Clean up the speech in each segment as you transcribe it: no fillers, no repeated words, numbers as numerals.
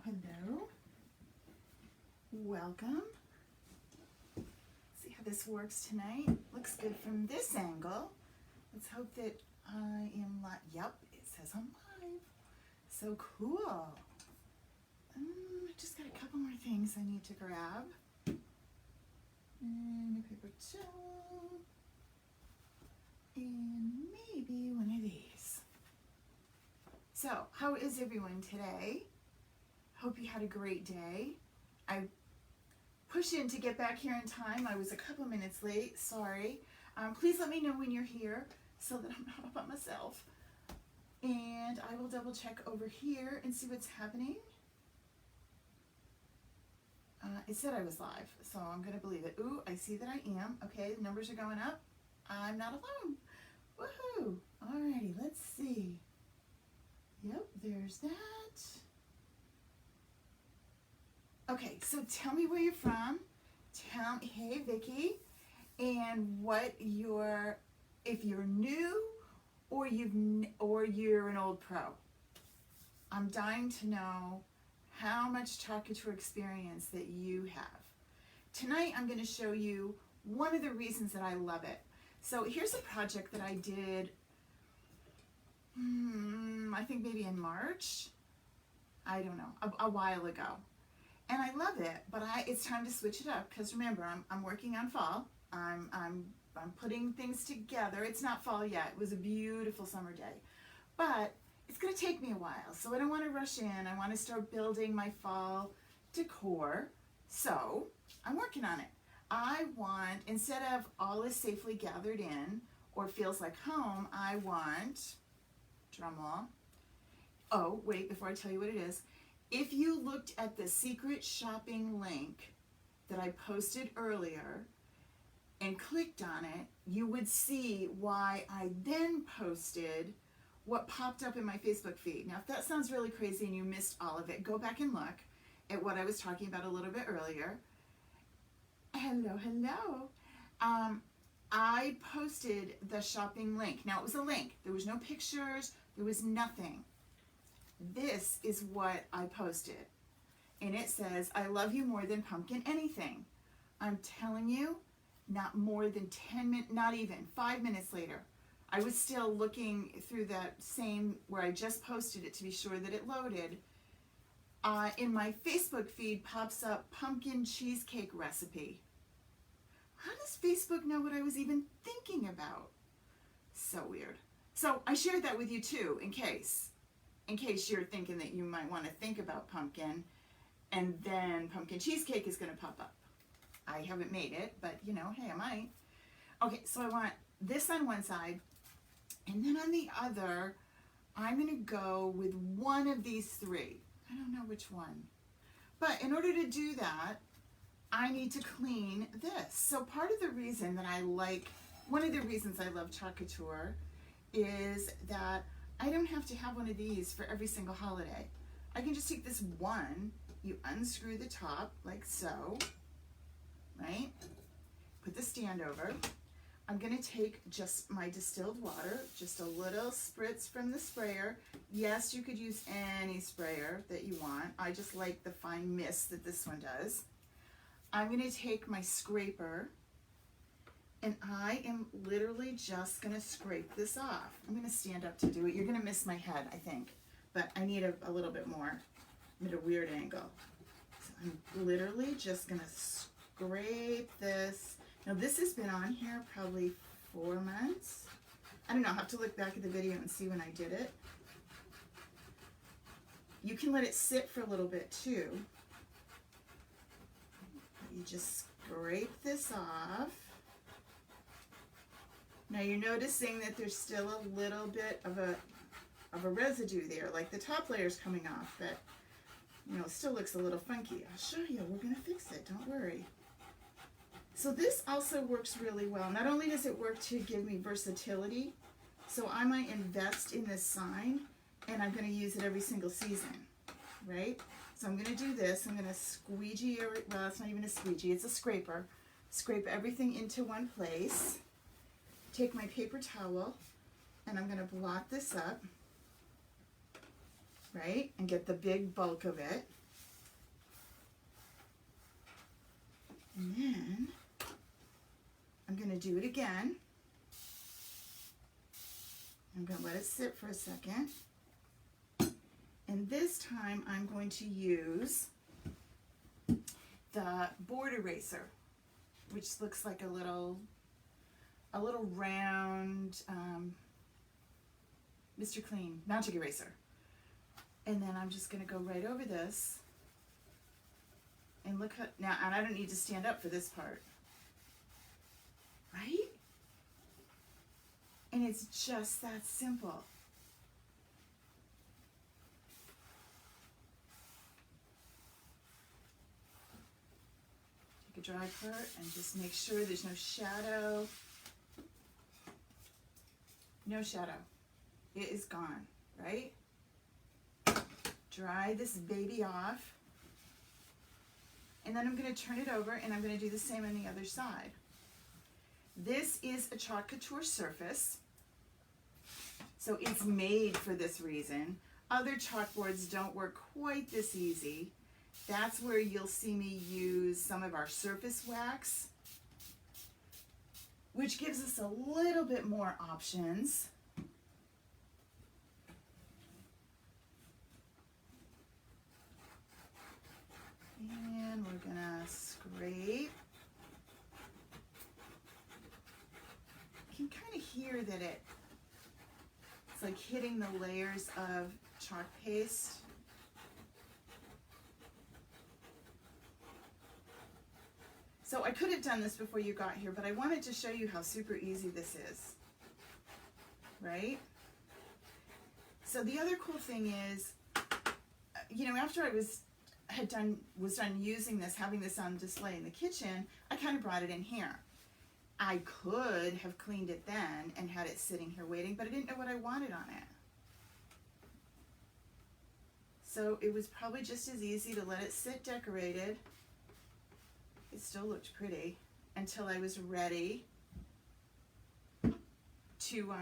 hello. Welcome. See how this works tonight. Looks good from this angle. Let's hope that I am live. Yep, it says I'm live. So cool. I just got a couple more things I need to grab. And a paper towel. And maybe one of these. So, how is everyone today? Hope you had a great day. I pushed in to get back here in time. I was a couple minutes late, sorry. Please let me know when you're here so that I'm not all by myself. And I will double check over here and see what's happening. It said I was live, so I'm gonna believe it. Ooh, I see that I am. Okay, the numbers are going up. I'm not alone. Woohoo! Alrighty, let's see. Yep, there's that. Okay, so tell me where you're from. Tell me, hey Vicky, and what your, if you're new or you're an old pro. I'm dying to know how much Couture experience that you have. Tonight I'm going to show you one of the reasons that I love it. So here's a project that I did, I think maybe in March. I don't know, a while ago. And I love it, but it's time to switch it up because remember, I'm working on fall. I'm putting things together. It's not fall yet. It was a beautiful summer day, but it's going to take me a while. So I don't want to rush in. I want to start building my fall decor. So I'm working on it. I want, instead of all is safely gathered in or feels like home, I want, drum roll. Oh, wait, before I tell you what it is. If you looked at the secret shopping link that I posted earlier and clicked on it, you would see why I then posted what popped up in my Facebook feed. Now, if that sounds really crazy and you missed all of it, go back and look at what I was talking about a little bit earlier. Hello, hello. I posted the shopping link. Now, it was a link. There was no pictures. There was nothing. This is what I posted. And it says, I love you more than pumpkin anything. I'm telling you, not more than 10 minutes, not even 5 minutes later, I was still looking through that same, where I just posted it to be sure that it loaded. In my Facebook feed pops up pumpkin cheesecake recipe. How does Facebook know what I was even thinking about? So weird. So I shared that with you too, in case you're thinking that you might want to think about pumpkin, and then pumpkin cheesecake is going to pop up. I haven't made it, but you know, hey, I might. Okay, so I want this on one side, and then on the other, I'm going to go with one of these three. I don't know which one. But in order to do that, I need to clean this. So part of the reason that one of the reasons I love Couture is that I don't have to have one of these for every single holiday. I can just take this one, you unscrew the top like so, right? Put the stand over. I'm gonna take just my distilled water, just a little spritz from the sprayer. Yes, you could use any sprayer that you want. I just like the fine mist that this one does. I'm gonna take my scraper, and I am literally just gonna scrape this off. I'm gonna stand up to do it. You're gonna miss my head, I think, but I need a little bit more. I'm at a weird angle. So I'm literally just gonna scrape this. Now this has been on here probably 4 months. I don't know, I'll have to look back at the video and see when I did it. You can let it sit for a little bit too. You just scrape this off. Now you're noticing that there's still a little bit of a residue there, like the top layer is coming off, but you know, it still looks a little funky. I'll show you, we're gonna fix it, don't worry. So this also works really well. Not only does it work to give me versatility, so I might invest in this sign and I'm gonna use it every single season, right? So I'm gonna do this, I'm gonna squeegee, well it's not even a squeegee, it's a scraper. Scrape everything into one place. Take my paper towel and I'm going to blot this up, right, and get the big bulk of it. going to do it again. I'm going to let it sit for a second. And this time I'm going to use the board eraser, which looks like a little round Mr. Clean magic eraser. And then I'm just going to go right over this. And look how, now, and I don't need to stand up for this part. Right? And it's just that simple. Take a dry part and just make sure there's no shadow. No shadow. It is gone, right? Dry this baby off. And then I'm going to turn it over and I'm going to do the same on the other side. This is a chalk couture surface, so it's made for this reason. Other chalkboards don't work quite this easy. That's where you'll see me use some of our surface wax, which gives us a little bit more options. And we're gonna scrape. You can kind of hear that it's like hitting the layers of chalk paste. So I could have done this before you got here, but I wanted to show you how super easy this is, right? So the other cool thing is, you know, after I was done using this, having this on display in the kitchen, I kind of brought it in here. I could have cleaned it then and had it sitting here waiting, but I didn't know what I wanted on it. So it was probably just as easy to let it sit decorated. It still looked pretty until I was ready to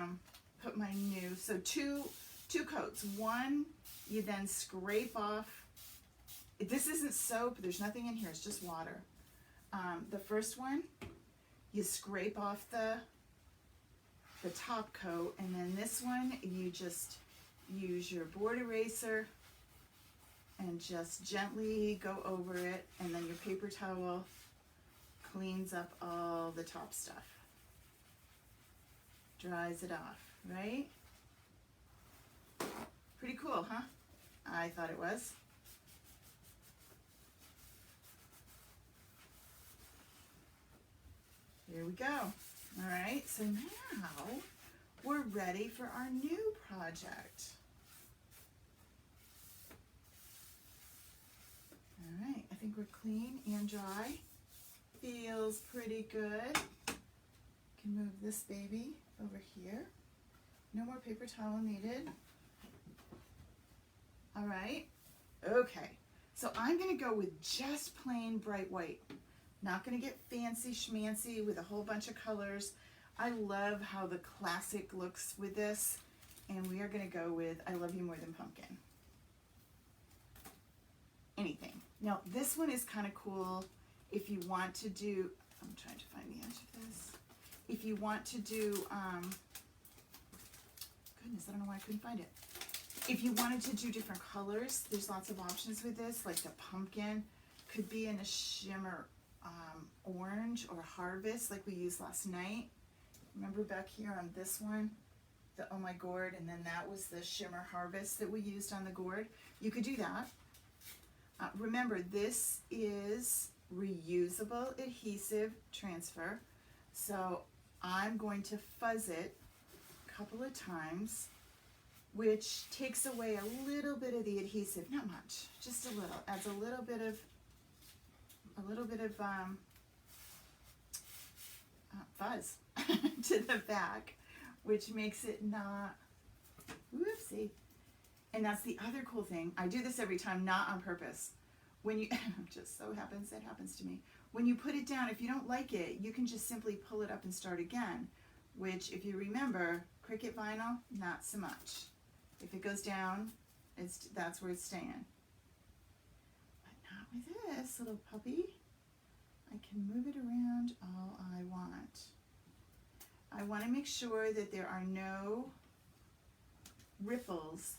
put my new, so two coats. One, you then scrape off. This isn't soap, there's nothing in here, it's just water. The first one, you scrape off the top coat, and then this one, you just use your board eraser and just gently go over it, and then your paper towel cleans up all the top stuff. Dries it off, right? Pretty cool, huh? I thought it was. Here we go. All right, so now we're ready for our new project. All right, I think we're clean and dry. Feels pretty good. Can move this baby over here. No more paper towel needed. All right, okay. So I'm gonna go with just plain bright white. Not gonna get fancy schmancy with a whole bunch of colors. I love how the classic looks with this, and we are gonna go with I Love You More Than Pumpkin. Anything. Now this one is kind of cool if you want to do, I'm trying to find the edge of this. If you want to do, goodness, I don't know why I couldn't find it. If you wanted to do different colors, there's lots of options with this, like the pumpkin could be in a shimmer orange or harvest like we used last night. Remember back here on this one, the Oh My Gourd, and then that was the shimmer harvest that we used on the gourd. You could do that. Remember, this is reusable adhesive transfer, so I'm going to fuzz it a couple of times, which takes away a little bit of the adhesive, not much, just a little, adds a little bit of fuzz to the back, which makes it not, whoopsie. And that's the other cool thing. I do this every time, not on purpose. When you, just so happens, that happens to me. When you put it down, if you don't like it, you can just simply pull it up and start again, which if you remember, Cricut vinyl, not so much. If it goes down, that's where it's staying. But not with this little puppy. I can move it around all I want. I want to make sure that there are no ripples,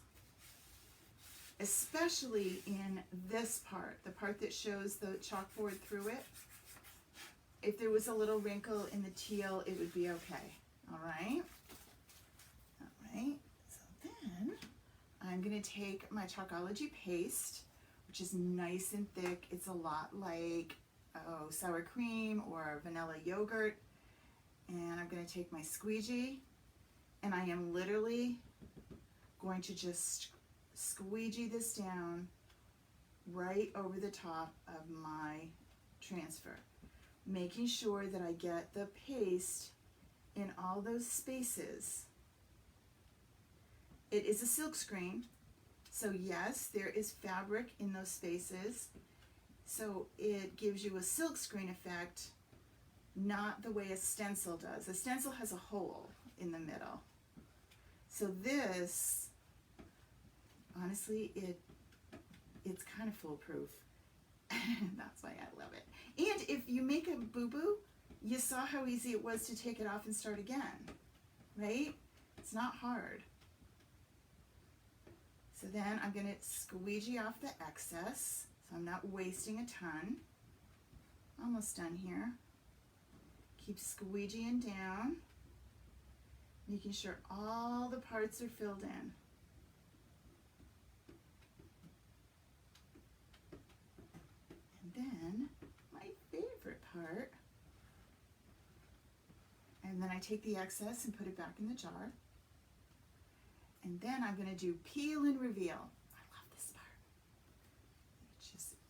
especially in this part, the part that shows the chalkboard through it. If there was a little wrinkle in the teal, it would be okay. All right? All right. So then I'm going to take my Chalkology paste, which is nice and thick. It's a lot like sour cream or vanilla yogurt. And I'm going to take my squeegee, and I am literally going to just squeegee this down right over the top of my transfer, making sure that I get the paste in all those spaces. It is a silk screen, so yes, there is fabric in those spaces, so it gives you a silk screen effect, not the way a stencil does. A stencil has a hole in the middle. So this, honestly, it's kind of foolproof. That's why I love it. And if you make a boo-boo, you saw how easy it was to take it off and start again, right? It's not hard. So then I'm going to squeegee off the excess, so I'm not wasting a ton. Almost done here. Keep squeegeeing down, making sure all the parts are filled in. And then my favorite part, and then I take the excess and put it back in the jar. And then I'm going to do peel and reveal. I love this part.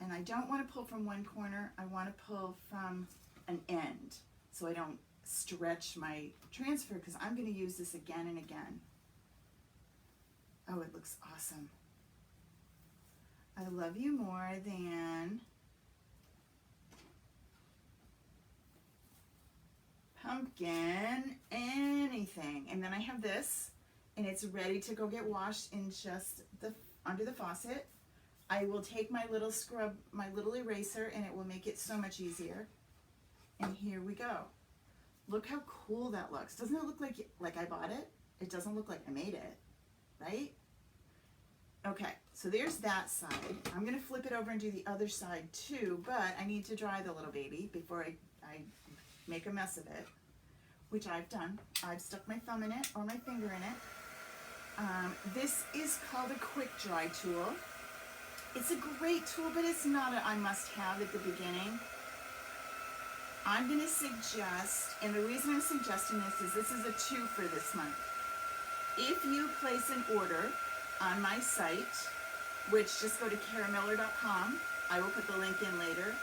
And I don't want to pull from one corner. I want to pull from an end, so I don't stretch my transfer, because I'm going to use this again and again. Oh, it looks awesome. I love you more than pumpkin anything. And then I have this, and it's ready to go get washed in just under the faucet. I will take my little scrub, my little eraser, and it will make it so much easier. And here we go. Look how cool that looks. Doesn't it look like I bought it? It doesn't look like I made it, right? Okay, so there's that side. I'm gonna flip it over and do the other side too, but I need to dry the little baby before I make a mess of it, which I've done. I've stuck my thumb in it or my finger in it. This is called a quick dry tool. It's a great tool, but it's not a must-have at the beginning. I'm going to suggest, and the reason I'm suggesting this is a 2 for this month. If you place an order on my site, which just go to caramiller.com, I will put the link in later,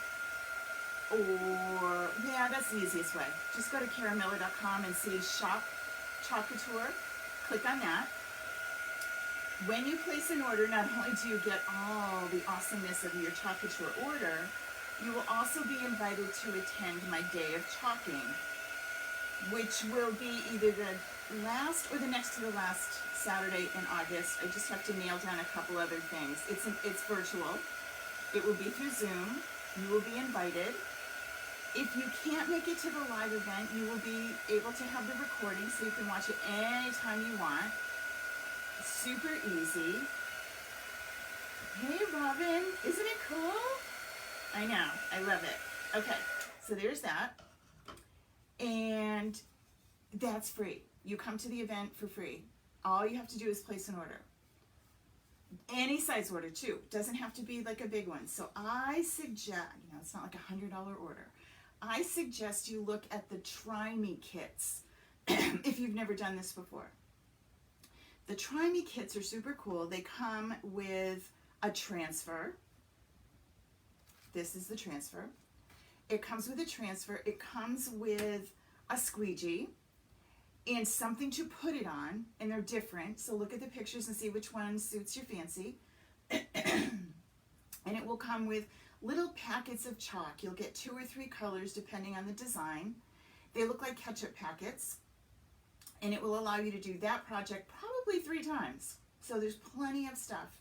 or, yeah, that's the easiest way. Just go to caramiller.com and see Shop Couture, click on that. When you place an order, not only do you get all the awesomeness of your Couture order, you will also be invited to attend my day of chalking, which will be either the last or the next to the last Saturday in August. I just have to nail down a couple other things. It's virtual. It will be through Zoom. You will be invited. If you can't make it to the live event, you will be able to have the recording so you can watch it anytime you want. Super easy. Hey Robin, isn't it cool? I know, I love it. Okay, so there's that. And that's free. You come to the event for free. All you have to do is place an order. Any size order too. Doesn't have to be like a big one. So I suggest, it's not like $100 order. I suggest you look at the Try Me kits if you've never done this before. The Try Me kits are super cool. They come with a transfer. This is the transfer. It comes with a transfer. It comes with a squeegee and something to put it on, and they're different. So look at the pictures and see which one suits your fancy. And it will come with little packets of chalk. You'll get 2 or 3 colors depending on the design. They look like ketchup packets, and it will allow you to do that project probably 3 times. So there's plenty of stuff.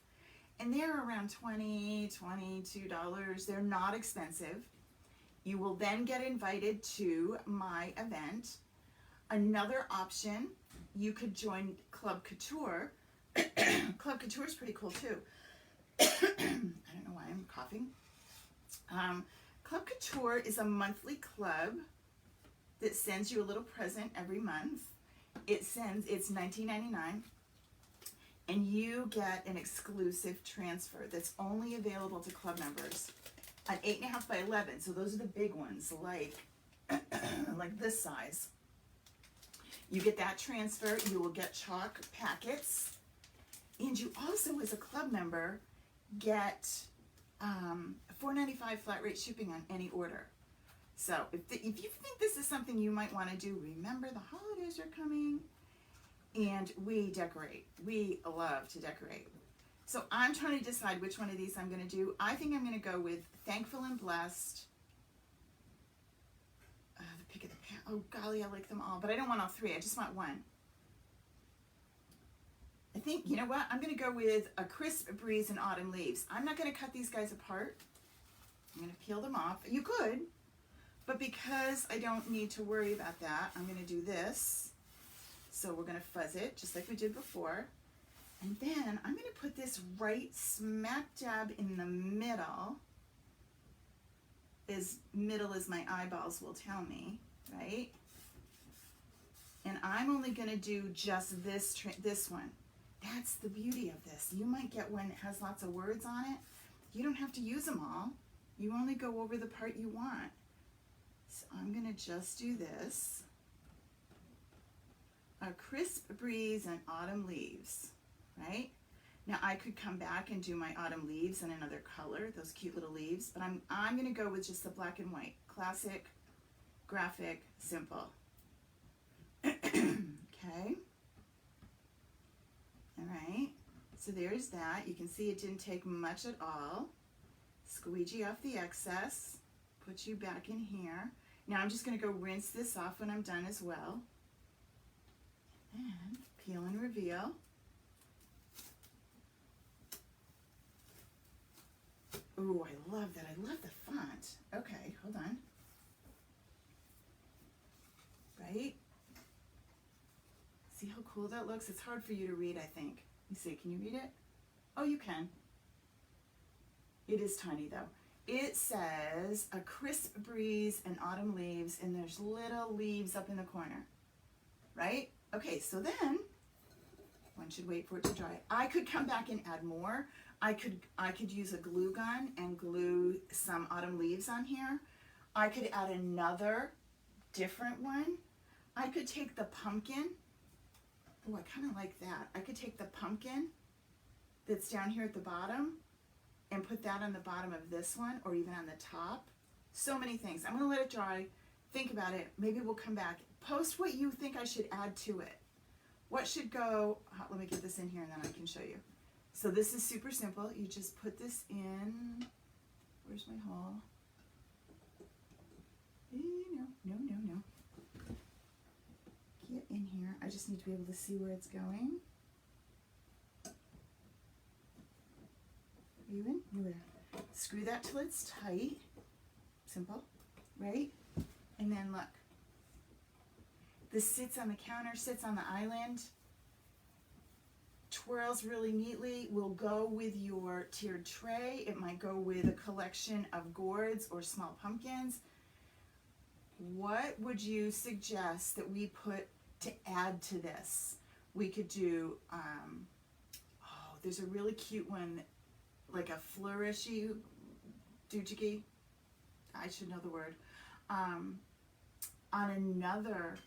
And they're around $20, $22. They're not expensive. You will then get invited to my event. Another option, you could join Club Couture. Club Couture is pretty cool too. I don't know why I'm coughing. Club Couture is a monthly club that sends you a little present every month. It's $19.99, and you get an exclusive transfer that's only available to club members. An 8.5 by 11, so those are the big ones, like like this size. You get that transfer. You will get chalk packets, and you also, as a club member, get $4.95 flat rate shipping on any order. So if you think this is something you might want to do, remember the holidays are coming, and we decorate. We love to decorate. So I'm trying to decide which one of these I'm going to do. I think I'm going to go with Thankful and Blessed. The pick of the pan. Oh golly, I like them all, but I don't want all three. I just want one. I think, you know what? I'm going to go with A Crisp Breeze and Autumn Leaves. I'm not going to cut these guys apart. I'm going to peel them off. You could, but because I don't need to worry about that, I'm going to do this. So we're going to fuzz it just like we did before. And then I'm going to put this right smack dab in the middle, as middle as my eyeballs will tell me, right? And I'm only going to do just this one. That's the beauty of this. You might get one that has lots of words on it. You don't have to use them all. You only go over the part you want. So I'm going to just do this. A Crisp Breeze and Autumn Leaves, right? Now I could come back and do my autumn leaves in another color, those cute little leaves, but I'm going to go with just the black and white. Classic, graphic, simple. Okay. All right. So there's that. You can see it didn't take much at all. Squeegee off the excess. Put you back in here. Now I'm just going to go rinse this off when I'm done as well. And peel and reveal. Ooh, I love that. I love the font. Okay, hold on. Right? See how cool that looks? It's hard for you to read, I think. You see, can you read it? Oh, you can. It is tiny though. It says A Crisp Breeze and Autumn Leaves, and there's little leaves up in the corner. Right? Okay, so then one should wait for it to dry. I could come back and add more. I could use a glue gun and glue some autumn leaves on here. I could add another different one. I could take the pumpkin. Oh, I kind of like that. I could take the pumpkin that's down here at the bottom and put that on the bottom of this one, or even on the top. So many things. I'm going to let it dry. Think about it. Maybe we'll come back. Post what you think I should add to it. What should go, let me get this in here and then I can show you. So this is super simple. You just put this in, where's my hole? No. Get in here. I just need to be able to see where it's going. Are you in? You're in. Screw that till it's tight. Simple, right? And then look. This sits on the counter, sits on the island, twirls really neatly, will go with your tiered tray. It might go with a collection of gourds or small pumpkins. What would you suggest that we put to add to this? We could do, there's a really cute one, like a flourishy doochiki. I should know the word. On another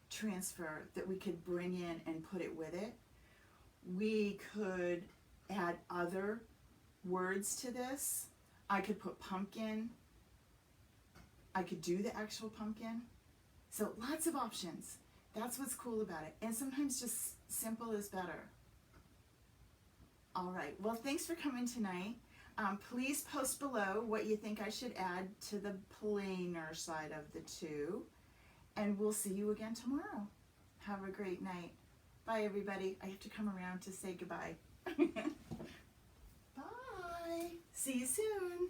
transfer that we could bring in and put it with it, we could add other words to this. I could put pumpkin. I could do the actual pumpkin. So lots of options. That's what's cool about it. And sometimes just simple is better. All right. Well, thanks for coming tonight. Please post below what you think I should add to the plainer side of the two. And we'll see you again tomorrow. Have a great night. Bye, everybody. I have to come around to say goodbye. Bye. See you soon.